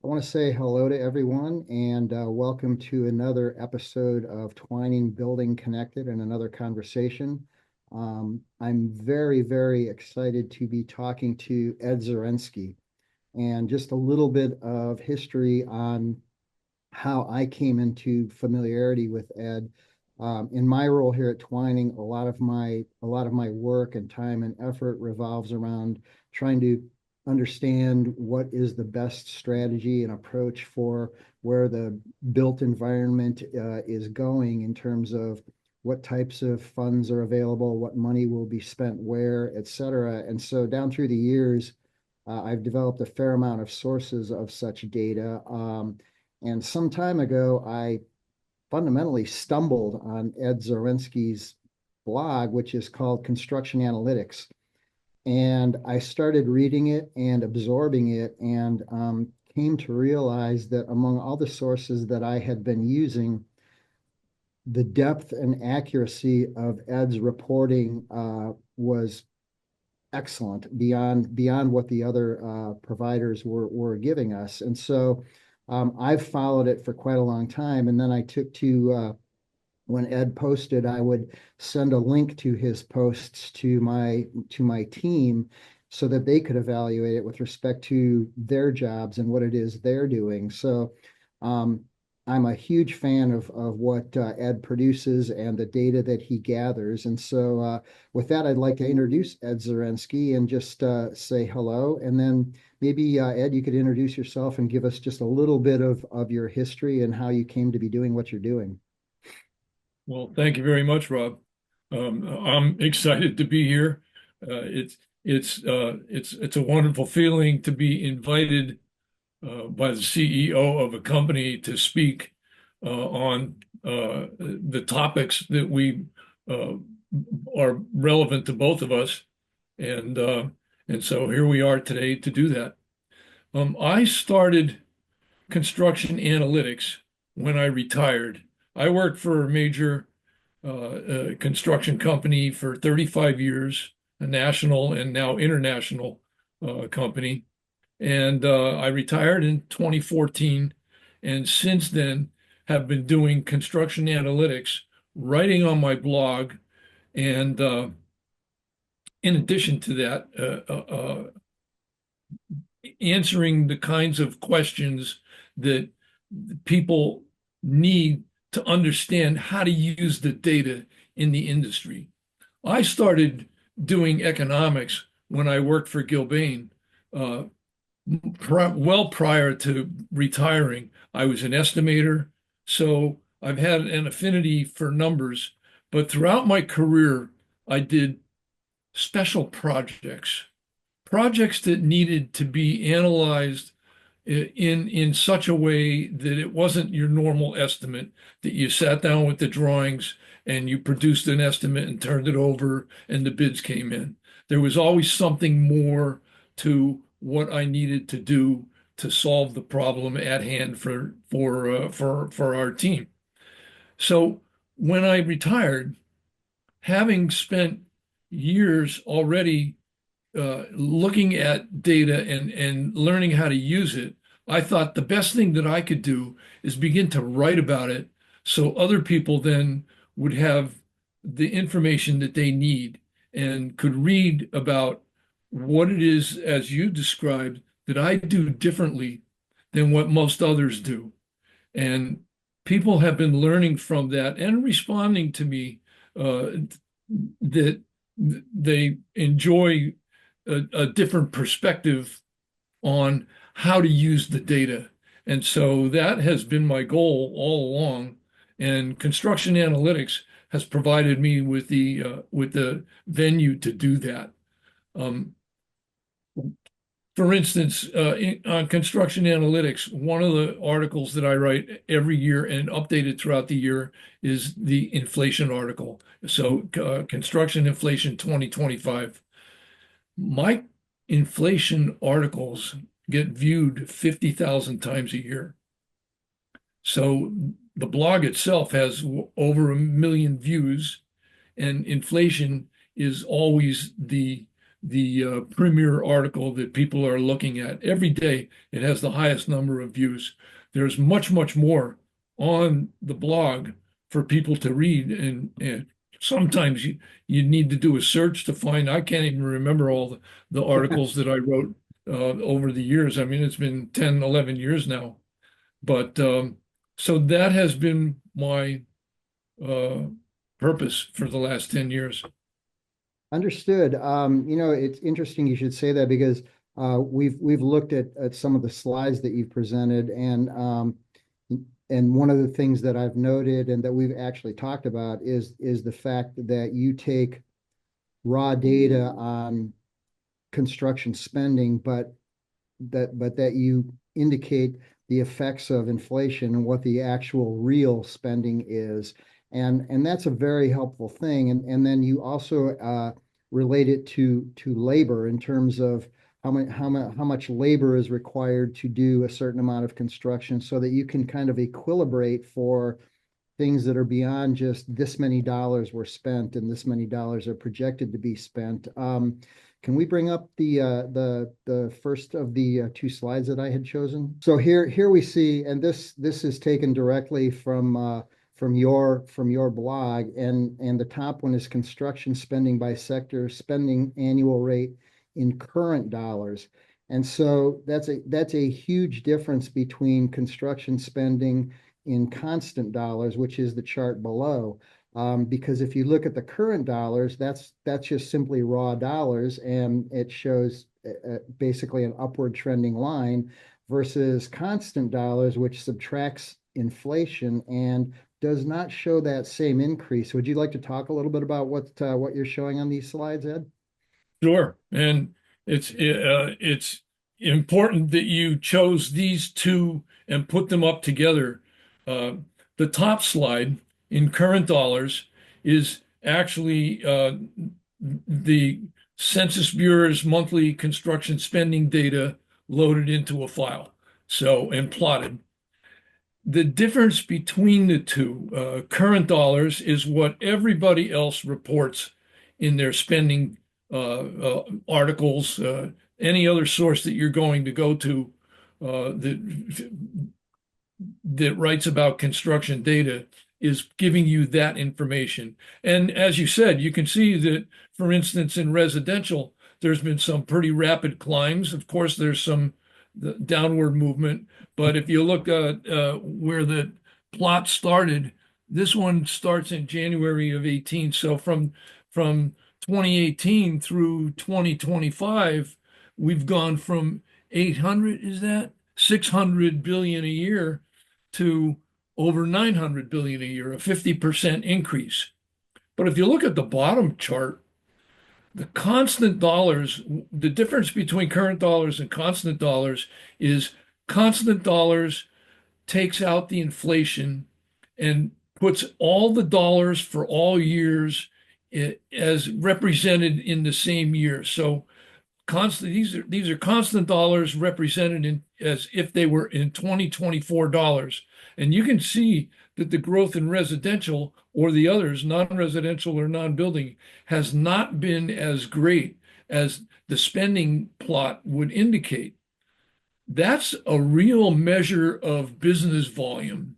I want to say hello to everyone and welcome to another episode of Twining Building Connected and another conversation. I'm very, very excited to be talking to Ed Zarenski and just a little bit of history on how I came into familiarity with Ed. In my role here at Twining, a lot of my work and time and effort revolves around trying to understand what is the best strategy and approach for where the built environment is going in terms of what types of funds are available, what money will be spent where, et cetera. And so down through the years, I've developed a fair amount of sources of such data. And some time ago, I fundamentally stumbled on Ed Zarenski's blog, which is called Construction Analytics. And I started reading it and absorbing it and came to realize that among all the sources that I had been using, the depth and accuracy of Ed's reporting was excellent beyond what the other providers were giving us. And so I've followed it for quite a long time. And then I took to when Ed posted, I would send a link to his posts to my team so that they could evaluate it with respect to their jobs and what it is they're doing. So um, I'm a huge fan of what Ed produces and the data that he gathers. And so with that, I'd like to introduce Ed Zarenski and just say hello. And then maybe Ed, you could introduce yourself and give us just a little bit of your history and how you came to be doing what you're doing. Well, thank you very much, Rob. I'm excited to be here. It's a wonderful feeling to be invited by the CEO of a company to speak on the topics that we uh, are relevant to both of us, and uh, and so here we are today to do that. I started construction analytics when I retired. I worked for a major construction company for 35 years, a national and now international company. And I retired in 2014, and since then have been doing construction analytics, writing on my blog, and in addition to that, answering the kinds of questions that people need to understand how to use the data in the industry. I started doing economics when I worked for Gilbane. Uh, well prior to retiring, I was an estimator, so I've had an affinity for numbers. But throughout my career, I did special projects that needed to be analyzed in such a way that it wasn't your normal estimate, that you sat down with the drawings and you produced an estimate and turned it over and the bids came in. There was always something more to what I needed to do to solve the problem at hand for our team. So when I retired, having spent years already looking at data and learning how to use it, I thought the best thing that I could do is begin to write about it so other people then would have the information that they need and could read about what it is, as you described, that I do differently than what most others do. And people have been learning from that and responding to me uh, that they enjoy a different perspective on how to use the data. And so that has been my goal all along. And construction analytics has provided me with the venue to do that. Um, for instance, on construction analytics, one of the articles that I write every year and updated throughout the year is the inflation article. So, construction inflation 2025. My inflation articles get viewed 50,000 times a year. So the blog itself has over 1 million views, and inflation is always the premier article that people are looking at every day. It has the highest number of views. There's much, much more on the blog for people to read, and sometimes you need to do a search to find. I can't even remember all the articles that I wrote over the years. I mean, it's been 10, 11 years now. But so that has been my uh, purpose for the last 10 years. Understood. It's interesting you should say that because we've looked at some of the slides that you've presented, and one of the things that I've noted and that we've actually talked about is the fact that you take raw data on construction spending, but that you indicate the effects of inflation and what the actual real spending is. And that's a very helpful thing. And then you also relate it to labor in terms of how much labor is required to do a certain amount of construction so that you can kind of equilibrate for things that are beyond just this many dollars were spent and this many dollars are projected to be spent. Can we bring up the first of the two slides that I had chosen? So here we see, and this is taken directly from your blog, and the top one is construction spending by sector, spending annual rate in current dollars. And so that's a huge difference between construction spending in constant dollars, which is the chart below. Because if you look at the current dollars, that's just simply raw dollars, and it shows basically an upward trending line versus constant dollars, which subtracts inflation and does not show that same increase. Would you like to talk a little bit about what you're showing on these slides, Ed? Sure. And it's important that you chose these two and put them up together. Uh, the top slide in current dollars is actually the Census Bureau's monthly construction spending data loaded into a file. So, and plotted. The difference between the two, current dollars is what everybody else reports in their spending articles, any other source that you're going to go to that writes about construction data is giving you that information. And as you said, you can see that, for instance, in residential, there's been some pretty rapid climbs. Of course, there's some downward movement, but if you look at where the plot started, this one starts in January of 18. So from 2018 through 2025, we've gone from 800, is that 600 billion a year to over 900 billion a year, a 50% increase. But if you look at the bottom chart, the constant dollars, the difference between current dollars and constant dollars is constant dollars takes out the inflation and puts all the dollars for all years as represented in the same year. So constant, these are constant dollars represented in as if they were in 2024 dollars. And you can see that the growth in residential or the others, non-residential or non-building, has not been as great as the spending plot would indicate. That's a real measure of business volume.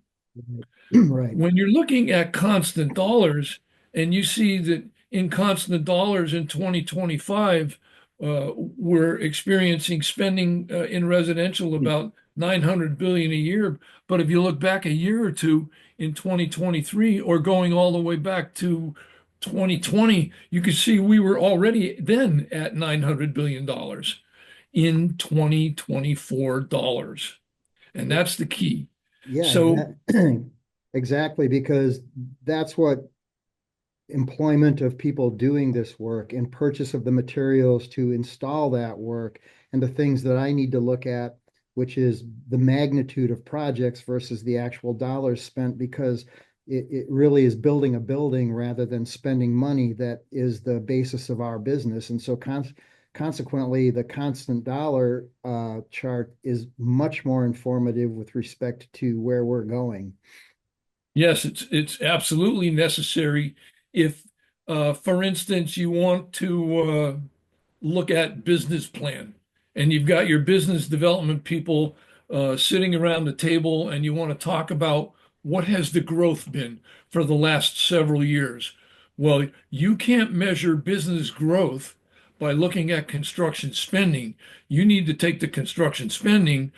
Right. When you're looking at constant dollars and you see that in constant dollars in 2025, we're experiencing spending in residential about 900 billion a year. But if you look back a year or two in 2023 or going all the way back to 2020, you can see we were already then at $900 billion in 2024 dollars. And that's the key. Yeah, So exactly, because that's what employment of people doing this work and purchase of the materials to install that work and the things that I need to look at, which is the magnitude of projects versus the actual dollars spent, because it really is building a building rather than spending money that is the basis of our business. And so consequently, the constant dollar chart is much more informative with respect to where we're going. yes, it's absolutely necessary if, for instance, you want to look at business plan, and you've got your business development people sitting around the table, and you want to talk about what has the growth been for the last several years. Well, you can't measure business growth by looking at construction spending. You need to take the construction spending,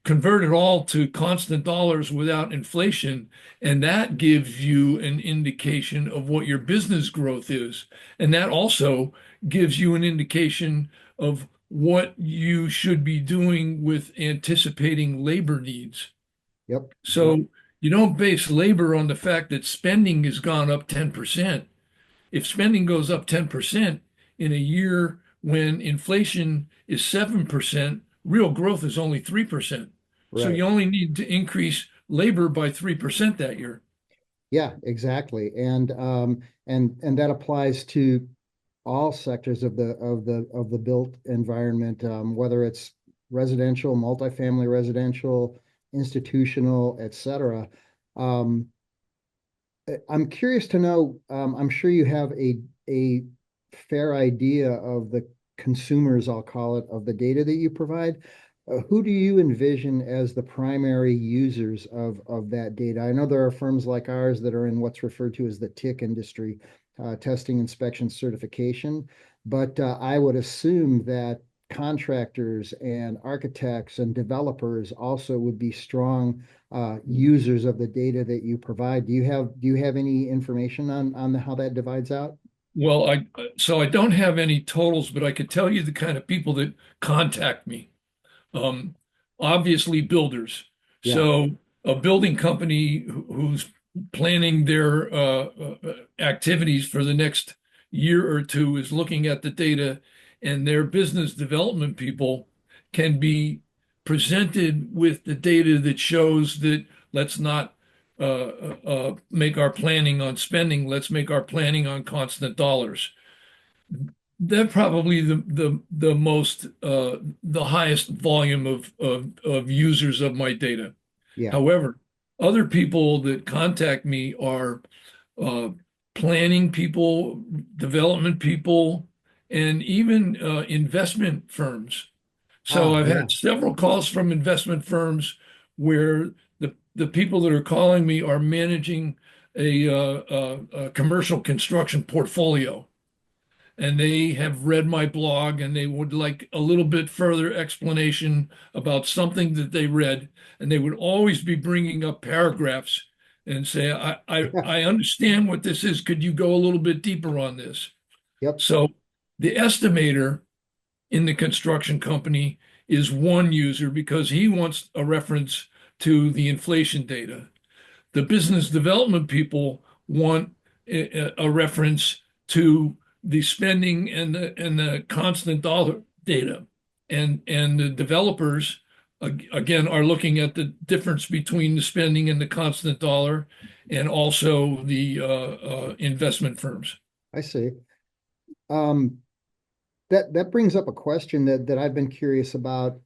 convert it all to constant dollars without inflation, and that gives you an indication of what your business growth is. And that also gives you an indication of what you should be doing with anticipating labor needs. Yep. Yep. So you don't base labor on the fact that spending has gone up 10%. If spending goes up 10% in a year when inflation is 7%, real growth is only 3%. So Right. you only need to increase labor by 3% that year. Yeah, exactly. And that applies to all sectors of the built environment, whether it's residential, multifamily residential, institutional, et cetera. Um, I'm curious to know, I'm sure you have a fair idea of the consumers, I'll call it, of the data that you provide. Who do you envision as the primary users of that data? I know there are firms like ours that are in what's referred to as the TIC industry, testing, inspection, certification. But I would assume that contractors and architects and developers also would be strong users of the data that you provide. Do you have any information on how that divides out? Well, I don't have any totals, but I could tell you the kind of people that contact me. Um, Obviously builders. Yeah. So a building company who's planning their activities for the next year or two is looking at the data, and their business development people can be presented with the data that shows that let's not make our planning on spending, let's make our planning on constant dollars. They're probably the most the highest volume of users of my data. Yeah. However, other people that contact me are uh, planning people, development people, and even investment firms. So I've Yeah. had several calls from investment firms where the people that are calling me are managing a commercial construction portfolio, and they have read my blog and they would like a little bit further explanation about something that they read. And they would always be bringing up paragraphs and say, I understand what this is. Could you go a little bit deeper on this? Yep. So the estimator in the construction company is one user because he wants a reference to the inflation data. The business development people want a reference to the spending and the constant dollar data, and the developers again are looking at the difference between the spending and the constant dollar, and also the investment firms. I see. Um, that brings up a question that I've been curious about.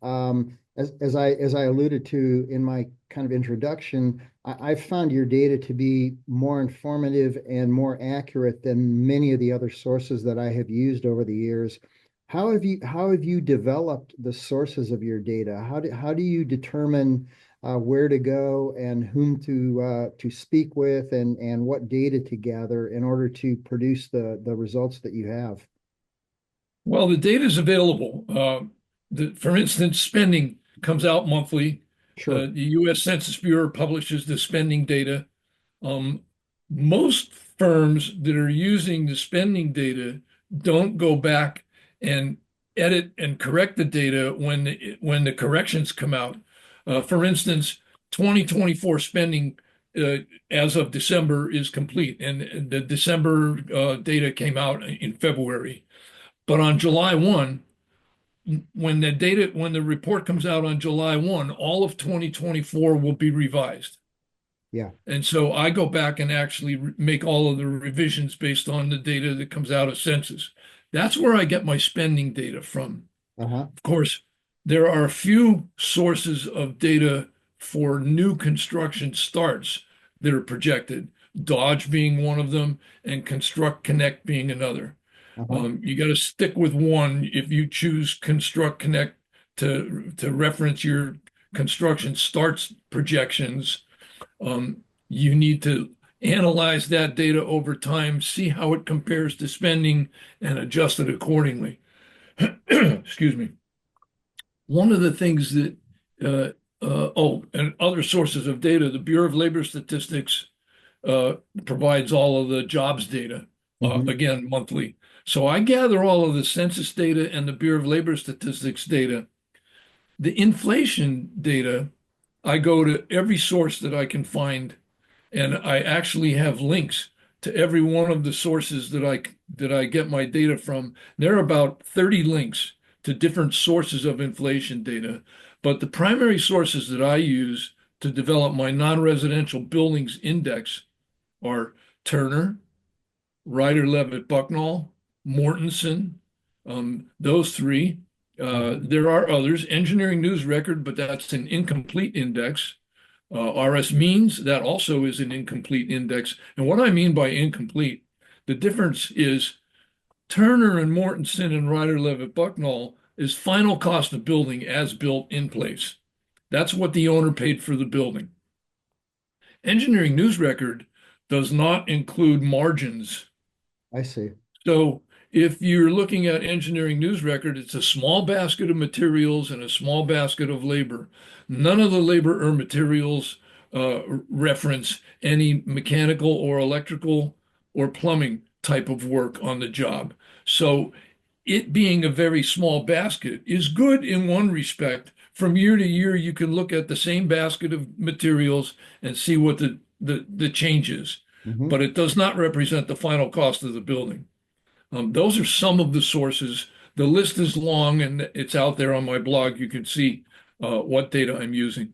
As I alluded to in my kind of introduction, I've found your data to be more informative and more accurate than many of the other sources that I have used over the years. How have you developed the sources of your data? How do you determine where to go and whom to speak with and what data to gather in order to produce the results that you have? Well, the data is available. For instance, spending comes out monthly. Sure. The U.S. Census Bureau publishes the spending data. Um, Most firms that are using the spending data don't go back and edit and correct the data when the corrections come out. For instance, 2024 spending as of December is complete, and the December data came out in February. But on July 1, when the report comes out on July 1, all of 2024 will be revised. Yeah. And so I go back and actually make all of the revisions based on the data that comes out of census. That's where I get my spending data from. Uh-huh. Of course, there are a few sources of data for new construction starts that are projected, Dodge being one of them, and Construct Connect being another. Uh-huh. You got to stick with one. If you choose Construct Connect to reference your construction starts projections, you need to analyze that data over time, see how it compares to spending, and adjust it accordingly. Excuse me. One of the things that, and other sources of data, the Bureau of Labor Statistics provides all of the jobs data, Hmm. again, monthly. So I gather all of the census data and the Bureau of Labor Statistics data. The inflation data, I go to every source that I can find, and I actually have links to every one of the sources that I get my data from. There are about 30 links to different sources of inflation data, but the primary sources that I use to develop my non-residential buildings index are Turner, Ryder Levitt Bucknall, Mortensen, those three. Hmm. There are others, Engineering News Record, but that's an incomplete index. RS means that also is an incomplete index. And what I mean by incomplete, the difference is Turner and Mortensen and Ryder Levitt Bucknall is final cost of building as built in place. That's what the owner paid for the building. Engineering News Record does not include margins. I see. So if you're looking at engineering news record, it's a small basket of materials and a small basket of labor. None of the labor or materials reference any mechanical or electrical or plumbing type of work on the job. So it being a very small basket is good in one respect. From year to year, you can look at the same basket of materials and see what the change is, Hmm. but it does not represent the final cost of the building. Those are some of the sources. The list is long and it's out there on my blog. You can see what data I'm using.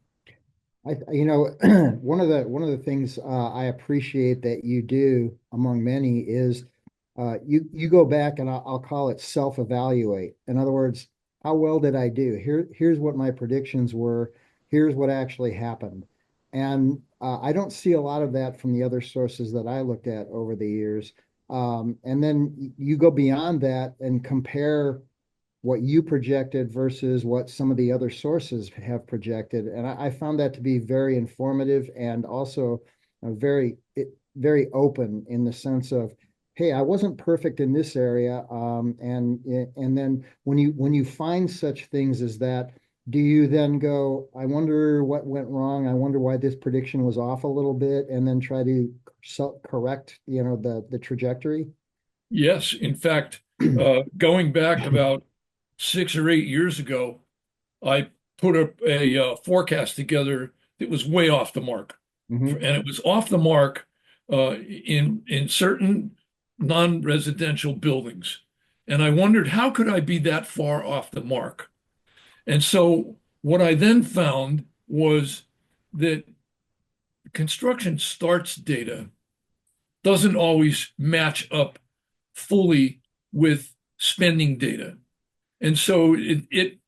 One of the things I appreciate that you do among many is you go back and I'll call it self-evaluate. In other words, how well did I do? Here's what my predictions were. Here's what actually happened. And I don't see a lot of that from the other sources that I looked at over the years. And then you go beyond that and compare what you projected versus what some of the other sources have projected. And I found that to be very informative and also very open in the sense of, hey, I wasn't perfect in this area. And then when you find such things as that, do you then go, I wonder what went wrong? I wonder why this prediction was off a little bit, and then try to correct, the trajectory? Yes, in fact, going back about 6 or 8 years ago, I put a forecast together that was way off the mark, Hmm. and it was off the mark in certain non-residential buildings. And I wondered how could I be that far off the mark? And so what I then found was that construction starts data doesn't always match up fully with spending data. And so it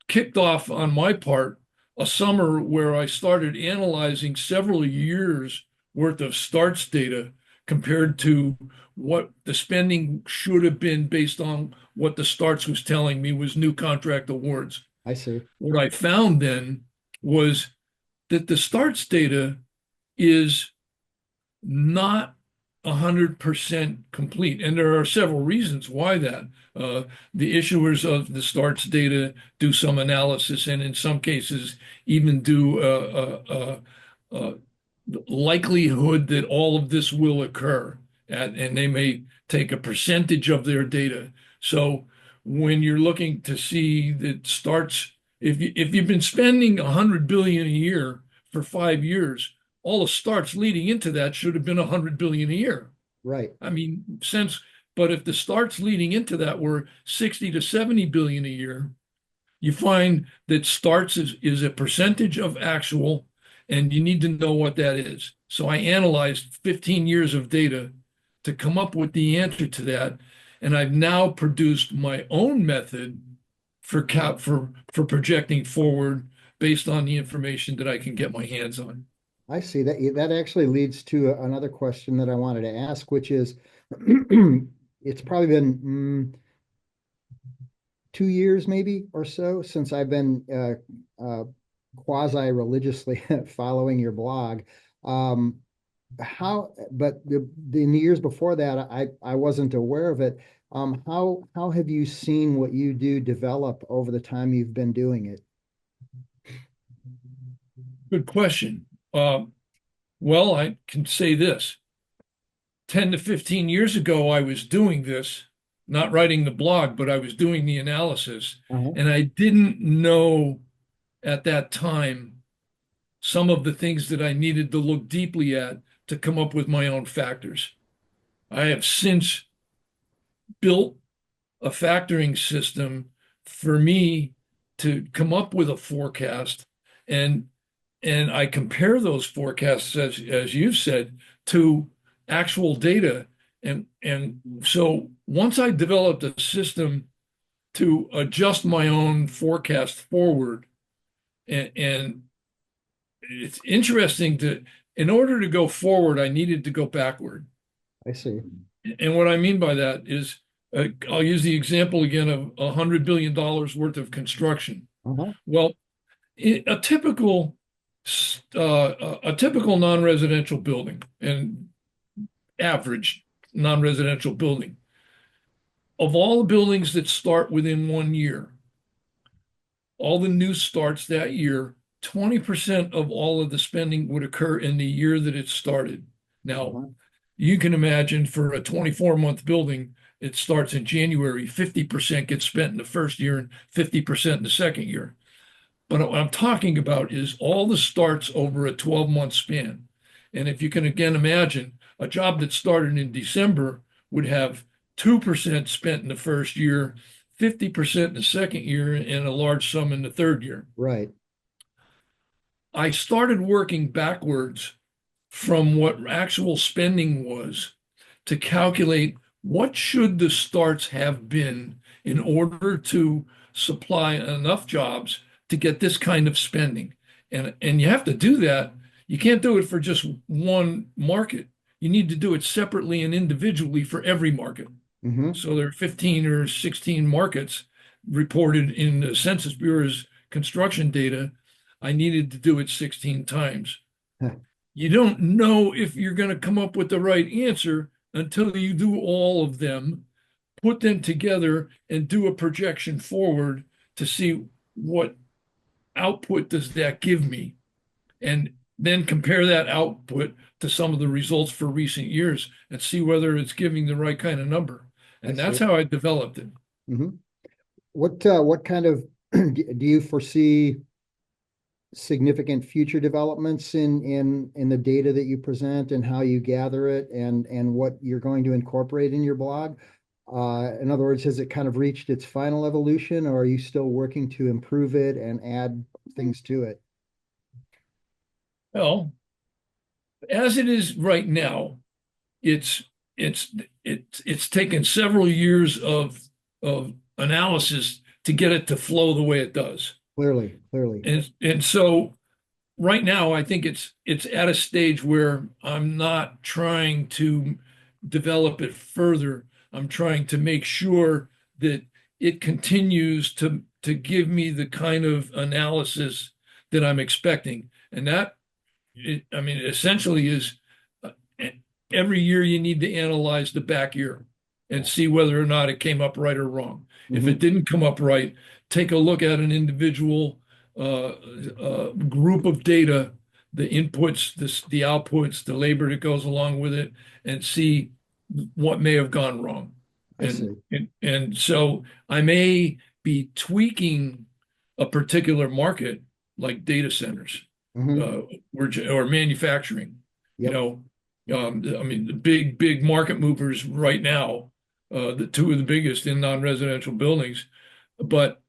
kicked off on my part a summer where I started analyzing several years worth of starts data compared to what the spending should have been based on what the starts was telling me was new contract awards. I see. What I found then was that the starts data is not 100% complete. And there are several reasons why that. The issuers of the starts data do some analysis and in some cases even do likelihood that all of this will occur. And they may take a percentage of their data. So when you're looking to see that starts, if you've been spending 100 billion a year for 5 years, all the starts leading into that should have been 100 billion a year. Right. I mean, but if the starts leading into that were 60 to 70 billion a year, you find that starts is a percentage of actual, and you need to know what that is. So I analyzed 15 years of data to come up with the answer to that. And I've now produced my own method for projecting forward based on the information that I can get my hands on. I see that. That actually leads to another question that I wanted to ask, which is it's probably been 2 years maybe or so since I've been quasi-religiously following your blog. Um, but in the years before that, I wasn't aware of it. How have you seen what you do develop over the time you've been doing it? Good question. Well, I can say this. 10 to 15 years ago, I was doing this, not writing the blog, but I was doing the analysis. Uh-huh. And I didn't know at that time some of the things that I needed to look deeply at to come up with my own factors. I have since built a factoring system for me to come up with a forecast, and I compare those forecasts, as you've said, to actual data. And so once I developed a system to adjust my own forecast forward, and it's interesting to, in order to go forward, I needed to go backward. I see. And what I mean by that is, I'll use the example again of $100 billion worth of construction. Uh-huh. Well, a typical a typical non-residential building and average non-residential building, of all the buildings that start within 1 year, all the new starts that year, 20% of all of the spending would occur in the year that it started. Now, Uh-huh. you can imagine for a 24-month building, it starts in January, 50% gets spent in the first year and 50% in the second year. But what I'm talking about is all the starts over a 12-month span. And if you can again imagine, a job that started in December would have 2% spent in the first year, 50% in the second year, and a large sum in the third year. Right. I started working backwards from what actual spending was to calculate what should the starts have been in order to supply enough jobs to get this kind of spending. And you have to do that. You can't do it for just one market. You need to do it separately and individually for every market. Mm-hmm. So there are 15 or 16 markets reported in the Census Bureau's construction data. I needed to do it 16 times. You don't know if you're going to come up with the right answer until you do all of them, put them together, and do a projection forward to see what output does that give me, and then compare that output to some of the results for recent years and see whether it's giving the right kind of number. I And that's see. how I developed it. Mm-hmm. What kind of do you foresee significant future developments in the data that you present and how you gather it and what you're going to incorporate in your blog? In other words, has it kind of reached its final evolution, or are you still working to improve it and add things to it? Well, as it is right now, it's it's it's taken several years of analysis to get it to flow the way it does. Clearly, clearly. And so right now I think it's at a stage where I'm not trying to develop it further. I'm trying to make sure that it continues to give me the kind of analysis that I'm expecting. And that, I mean, essentially is, uh, every year you need to analyze the back year and see whether or not it came up right or wrong. If it Mm-hmm. didn't come up right, take a look at an individual group of data, the inputs, the outputs, the labor that goes along with it, and see what may have gone wrong. I see. And so I may be tweaking a particular market like data centers, Mm-hmm. uh, or manufacturing. You Yep. know, I mean, the big market movers right now, the two of the biggest in non-residential buildings, but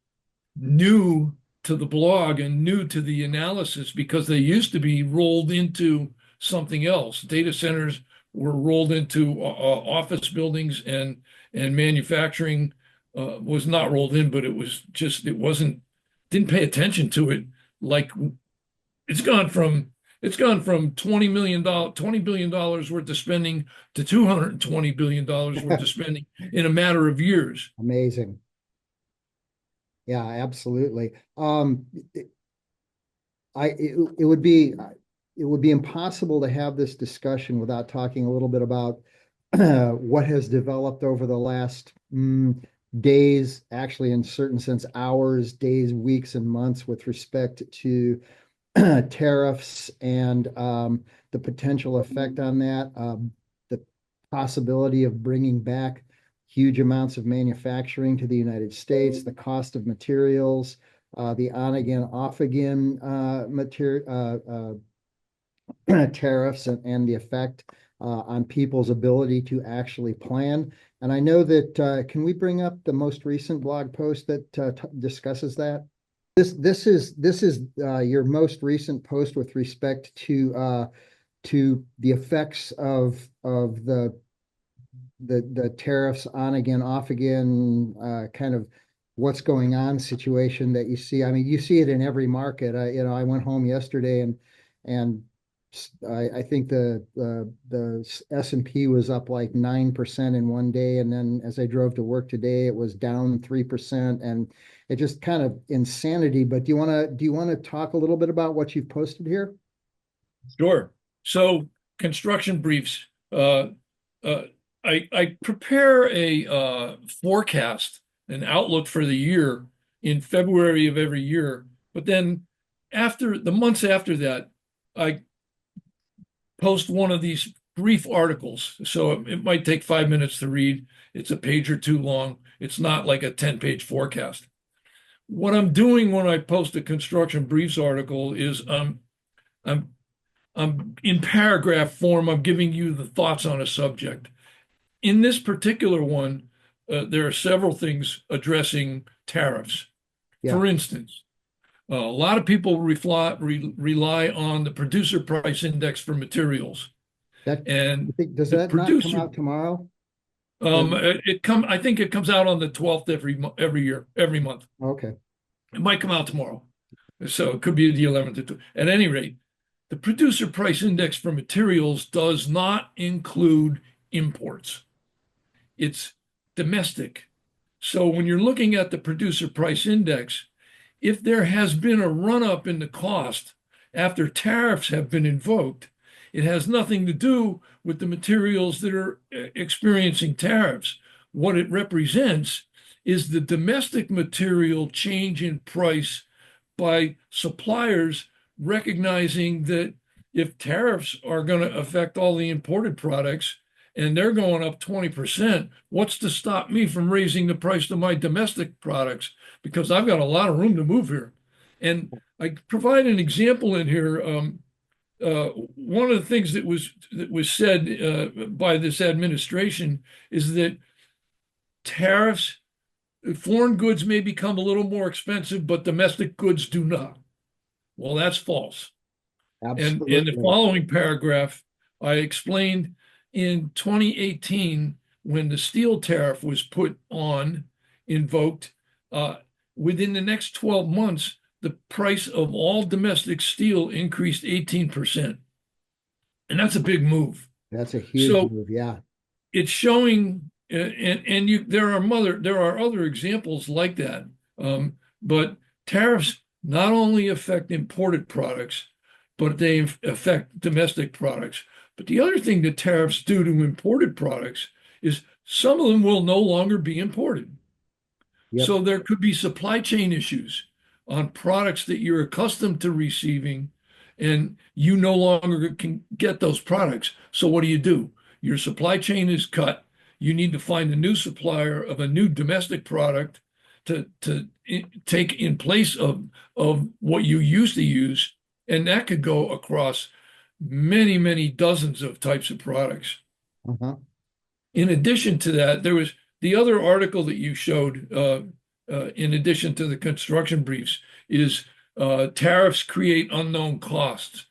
new to the blog and new to the analysis because they used to be rolled into something else. Data centers were rolled into office buildings, and manufacturing was not rolled in, but it wasn't, didn't pay attention to it. Like, it's gone from It's gone from $20 billion worth of spending to $220 billion worth of spending in a matter of years. Amazing. Yeah, absolutely. It would be impossible to have this discussion without talking a little bit about what has developed over the last days, actually, in certain sense, hours, days, weeks, and months with respect to tariffs and the potential effect on that, the possibility of bringing back huge amounts of manufacturing to the United States, the cost of materials, the on again, off again material tariffs and the effect on people's ability to actually plan. And I know that, can we bring up the most recent blog post that discusses that? This is your most recent post with respect to the effects of the tariffs on again, off again, kind of what's going on situation that you see. I mean, you see it in every market. I went home yesterday and I think the S&P was up like 9% in one day, and then as I drove to work today, it was down 3%, and it just kind of insanity. But do you want to talk a little bit about what you've posted here? Sure. So construction briefs. Uh, I prepare a forecast, an outlook for the year in February of every year. But then after the months after that, I post one of these brief articles. So it might take 5 minutes to read. It's a page or two long. It's not like a 10-page forecast. What I'm doing when I post a construction briefs article is I'm in paragraph form. I'm giving you the thoughts on a subject. In this particular one, there are several things addressing tariffs. Yeah, For instance, a lot of people rely on the producer price index for materials, that and I think, does the that not come producer out tomorrow? The, I think it comes out on the 12th every year, every month. okay, It might come out tomorrow, so it could be the 11th. At any rate, the producer price index for materials does not include imports. It's domestic. So when you're looking at the producer price index, if there has been a run up in the cost after tariffs have been invoked, it has nothing to do with the materials that are experiencing tariffs. What it represents is the domestic material change in price by suppliers recognizing that if tariffs are going to affect all the imported products and they're going up 20%, what's to stop me from raising the price of my domestic products? Because I've got a lot of room to move here. And I provide an example in here. One of the things that was said by this administration is that tariffs, foreign goods may become a little more expensive, but domestic goods do not. Well, that's false. And in the absolutely. following paragraph, I explained in 2018 when the steel tariff was invoked, uh, within the next 12 months, the price of all domestic steel increased 18%. And that's a big move. That's a huge So move. Yeah, it's showing, and there are other examples like that. But tariffs not only affect imported products, but they affect domestic products. But the other thing that tariffs do to imported products is some of them will no longer be imported. yep. So there could be supply chain issues on products that you're accustomed to receiving, and you no longer can get those products. So what do? Your supply chain is cut. You need to find a new supplier of a new domestic product to take in place of what you used to use, and that could go across many, many dozens of types of products. Uh-huh. In addition to that, there was the other article that you showed, in addition to the construction briefs, is tariffs create unknown costs.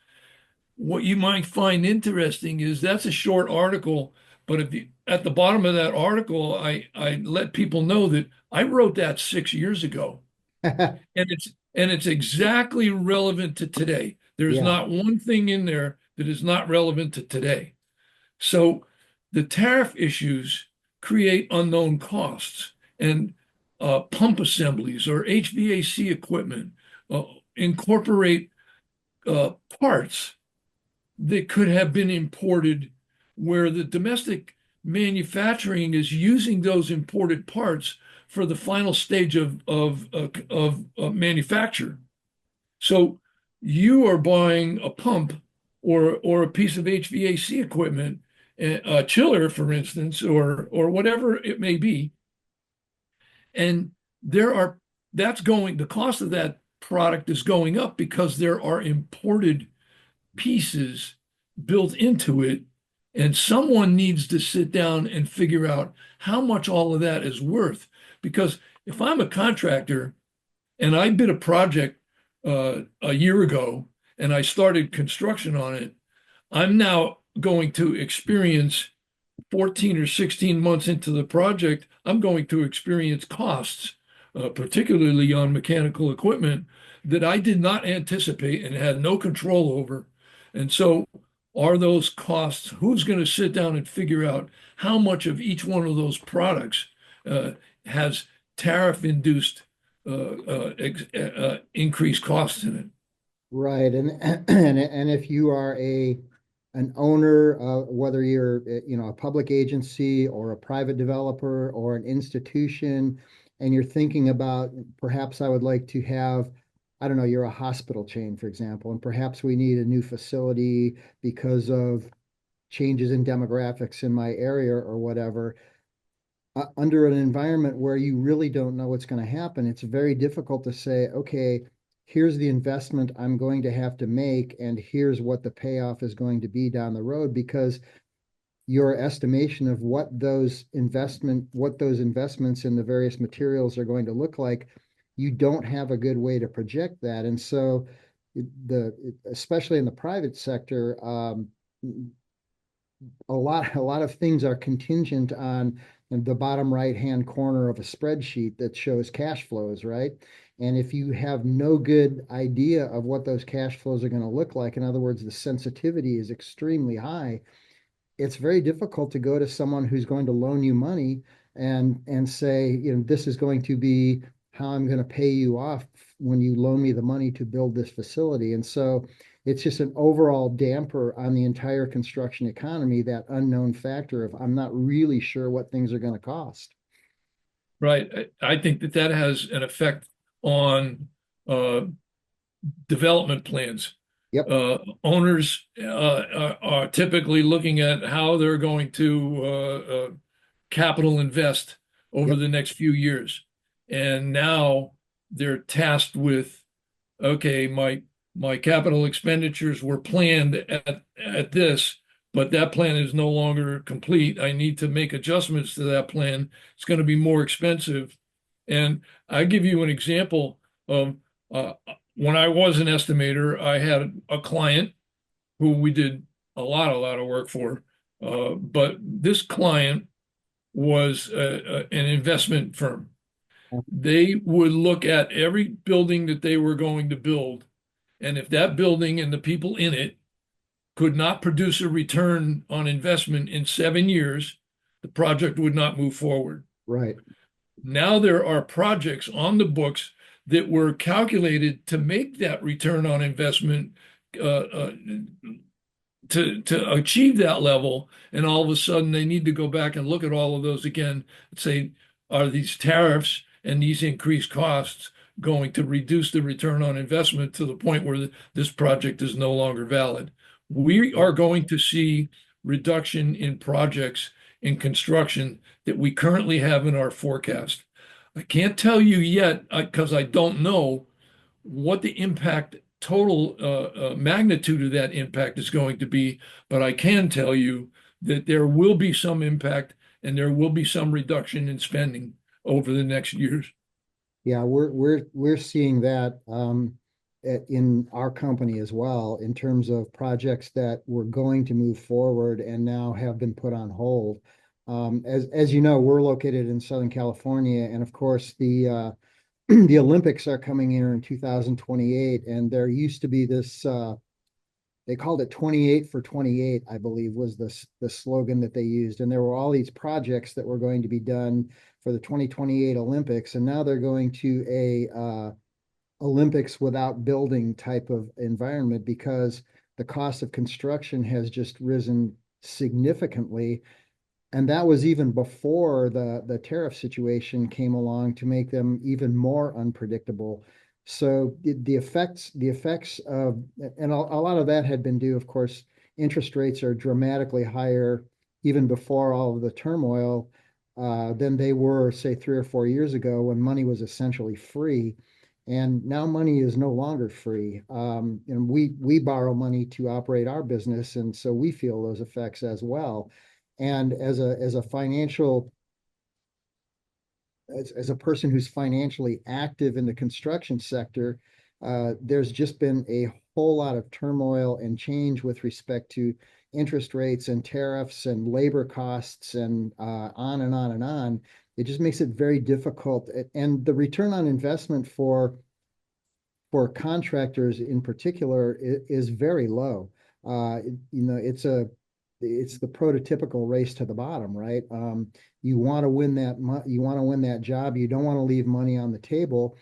What you might find interesting is that's a short article, but at the bottom of that article, I let people know that I wrote that 6 years ago, and it's exactly relevant to today. There's Yeah, not one thing in there that is not relevant to today. So the tariff issues create unknown costs, and pump assemblies or HVAC equipment uh, incorporate uh, parts that could have been imported where the domestic manufacturing is using those imported parts for the final stage of manufacture. So you are buying a pump or a piece of HVAC equipment, a chiller, for instance, or whatever it may be, and there are that's going the cost of that product is going up because there are imported pieces built into it, and someone needs to sit down and figure out how much all of that is worth. Because if I'm a contractor and I bid a project a year ago and I started construction on it, I'm now going to experience 14 or 16 months into the project, I'm going to experience costs, particularly on mechanical equipment, that I did not anticipate and had no control over. And so, are those costs, who's going to sit down and figure out how much of each one of those products has tariff induced increased costs in it? right. And if you are an owner, whether you're a public agency or a private developer or an institution, and you're thinking about perhaps I would like to have, I don't know, you're a hospital chain, for example, and perhaps we need a new facility because of changes in demographics in my area or whatever. Under an environment where you really don't know what's going to happen, it's very difficult to say, okay, here's the investment I'm going to have to make, and here's what the payoff is going to be down the road, because your estimation of what those investments in the various materials are going to look like, you don't have a good way to project that. And so especially in the private sector, a lot of things are contingent on the bottom right hand corner of a spreadsheet that shows cash flows, right? And if you have no good idea of what those cash flows are going to look like, in other words, the sensitivity is extremely high, it's very difficult to go to someone who's going to loan you money and say, this is going to be how I'm going to pay you off when you loan me the money to build this facility. And so it's just an overall damper on the entire construction economy, that unknown factor of I'm not really sure what things are going to cost. Right. I think that that has an effect on uh, development plans. Yep. Owners are typically looking at how they're going to capital invest over Yep. the next few years. And now they're tasked with, okay, my capital expenditures were planned at this, but that plan is no longer complete. I need to make adjustments to that plan. It's going to be more expensive. And I give you an example of uh, when I was an estimator, I had a client who we did a lot of work for. But this client was an investment firm. They would look at every building that they were going to build, and if that building and the people in it could not produce a return on investment in 7 years, the project would not move forward. Right. Now there are projects on the books that were calculated to make that return on investment uh, uh, to achieve that level, and all of a sudden they need to go back and look at all of those again and say, are these tariffs and these increased costs going to reduce the return on investment to the point where this project is no longer valid? We are going to see reduction in projects in construction that we currently have in our forecast. I can't tell you yet because I don't know what the impact total magnitude of that impact is going to be, but I can tell you that there will be some impact and there will be some reduction in spending over the next years. Yeah, we're seeing that in our company as well, in terms of projects that were going to move forward and now have been put on hold. As you know, we're located in Southern California, and of course the Olympics are coming here in 2028, and there used to be this they called it 28 for 28, I believe was the slogan that they used. And there were all these projects that were going to be done for the 2028 Olympics. And now they're going to a Olympics without building type of environment because the cost of construction has just risen significantly. And that was even before the tariff situation came along to make them even more unpredictable. So the effects of, and a lot of that had been due, of course, interest rates are dramatically higher even before all of the turmoil than they were, say, 3 or 4 years ago when money was essentially free. And now money is no longer free. And we borrow money to operate our business, and so we feel those effects as well. And as a financial as a person who's financially active in the construction sector, there's just been a whole lot of turmoil and change with respect to interest rates and tariffs and labor costs and on and on and on. It just makes it very difficult. And the return on investment for contractors in particular is very low. It's the prototypical race to the bottom, right? You want to win that job. You don't want to leave money on the table.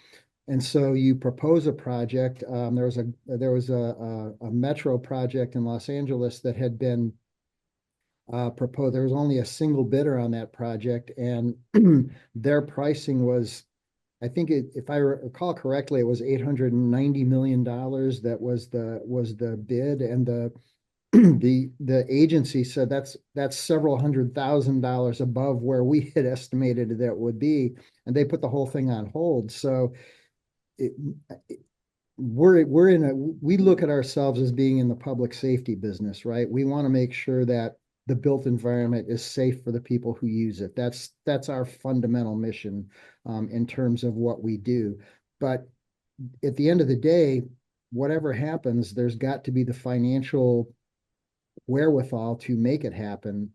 And so you propose a project. There was a metro project in Los Angeles that had been proposed. There was only a single bidder on that project, and their pricing was, I think if I recall correctly, it was $890 million. That was the bid, and the agency said that's several $100,000 above where we had estimated that would be, and they put the whole thing on hold. So it, we look at ourselves as being in the public safety business, right? We want to make sure that the built environment is safe for the people who use it. That's our fundamental mission in terms of what we do. But at the end of the day, whatever happens, there's got to be the financial wherewithal to make it happen,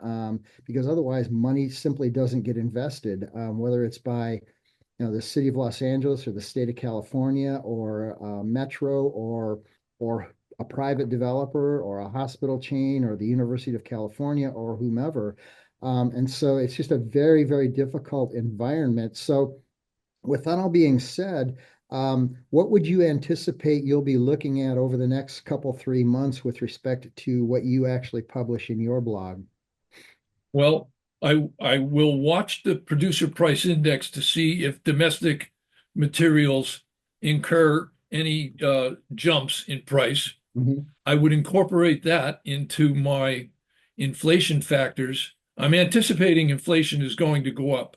because otherwise money simply doesn't get invested, whether it's by the city of Los Angeles or the state of California or Metro or a private developer or a hospital chain or the University of California or whomever. And so it's just a very, very difficult environment. So with that all being said, what would you anticipate you'll be looking at over the next couple, 3 months with respect to what you actually publish in your blog? Well, I will watch the producer price index to see if domestic materials incur any jumps in price. Mhm. I would incorporate that into my inflation factors. I'm anticipating inflation is going to go up.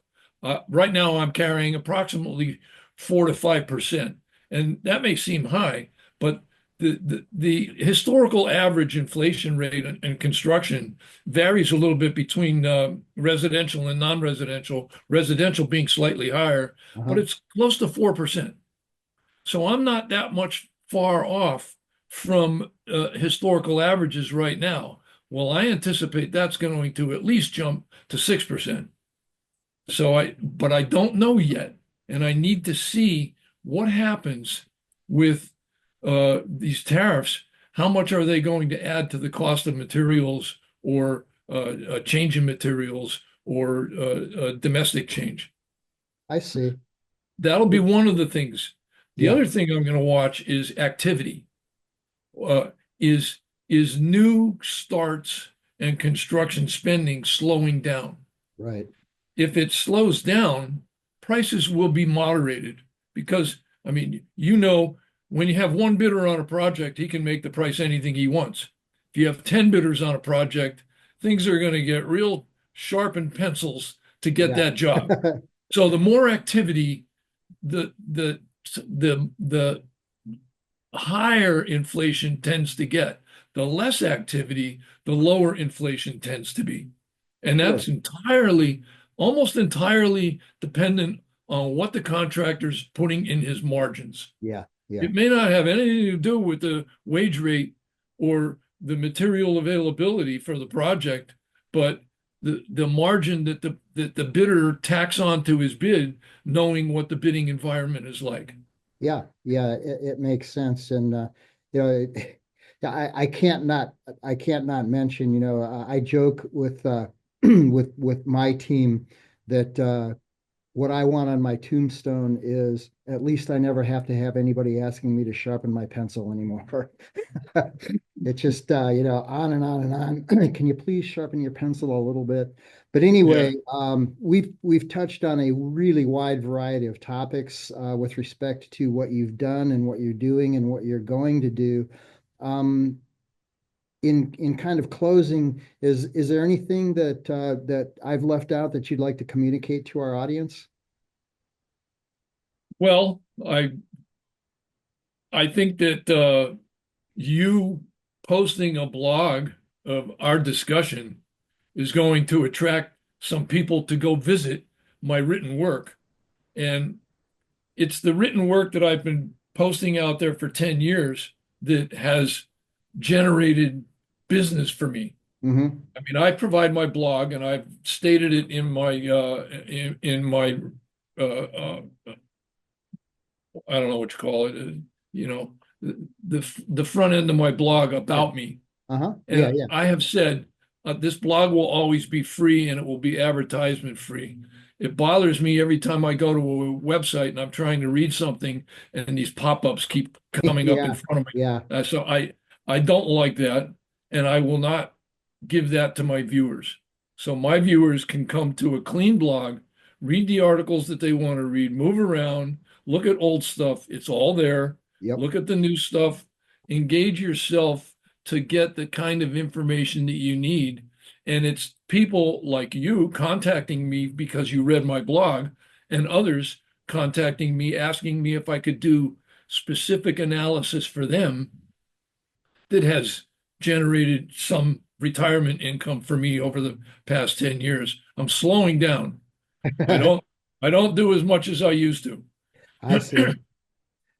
Right now, I'm carrying approximately 4 to 5%, and that may seem high, but the historical average inflation rate in construction varies a little bit between residential and non-residential, residential being slightly higher, but Uh-huh. it's close to 4%. So I'm not that much far off from historical averages right now. Well, I anticipate that's going to at least jump to 6%. But I don't know yet, and I need to see what happens with these tariffs. How much are they going to add to the cost of materials or a change in materials or domestic change? I see. That'll be one of the things. The Yeah, other thing I'm going to watch is activity. Uh, is is new starts and construction spending slowing down? right. If it slows down, prices will be moderated because, I mean, when you have one bidder on a project, he can make the price anything he wants. If you have 10 bidders on a project, things are going to get real sharpened pencils to get Yeah. that job. So the more activity, the higher inflation tends to get. The less activity, the lower inflation tends to be. And Sure. that's almost entirely dependent on what the contractor's putting in his margins. Yeah, yeah, It may not have anything to do with the wage rate or the material availability for the project, but the margin that the bidder tacks onto his bid, knowing what the bidding environment is like. yeah, yeah. It makes sense, and you know, Yeah, I can't not mention, I joke with with my team that what I want on my tombstone is at least I never have to have anybody asking me to sharpen my pencil anymore. It's just on and on and on. Can you please sharpen your pencil a little bit? But Yeah. anyway, we've touched on a really wide variety of topics with respect to what you've done and what you're doing and what you're going to do. Um, in kind of closing, is there anything that I've left out that you'd like to communicate to our audience? Well, I think that you posting a blog of our discussion is going to attract some people to go visit my written work. And it's the written work that I've been posting out there for 10 years that has generated business for me. Hmm. I mean, I provide my blog and I've stated it in my in my uh, uh, I don't know what you call it, you know, the front end of my blog Yeah. about me. Uh-huh. Yeah, And yeah. I have said this blog will always be free and it will be advertisement free. It bothers me every time I go to a website and I'm trying to read something and these pop-ups keep coming up in Yeah, front of me. yeah. So I don't like that, and I will not give that to my viewers. So my viewers can come to a clean blog, read the articles that they want to read, move around, look at old stuff. It's all there. Yep. Look at the new stuff. Engage yourself to get the kind of information that you need. And it's people like you contacting me because you read my blog, and others contacting me asking me if I could do specific analysis for them that has generated some retirement income for me over the past 10 years. I'm slowing down. I don't I don't do as much as I used to. I see.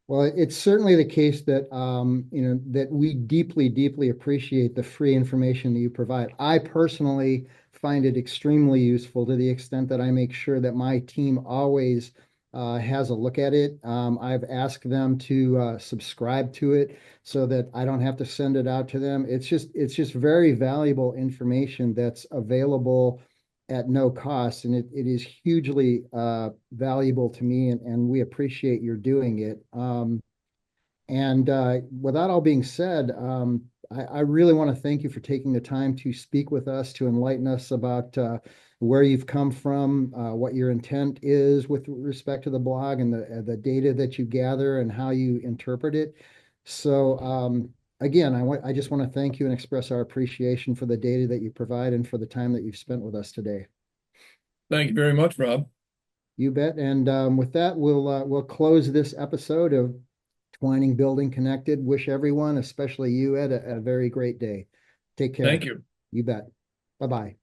Well, it's certainly the case that that we deeply, deeply appreciate the free information that you provide. I personally find it extremely useful to the extent that I make sure that my team always has a look at it. I've asked them to subscribe to it so that I don't have to send it out to them. It's just very valuable information that's available at no cost, and it is hugely valuable to me, and we appreciate your doing it. And with that all being said, I really want to thank you for taking the time to speak with us, to enlighten us about where you've come from, what your intent is with respect to the blog, and the data that you gather and how you interpret it. So again, I just want to thank you and express our appreciation for the data that you provide and for the time that you've spent with us today. Thank you very much, Rob. You bet. And with that, we'll close this episode of Twining Building Connected. Wish everyone, especially you, Ed, a very great day. Take care. Thank you. You bet. Bye-bye.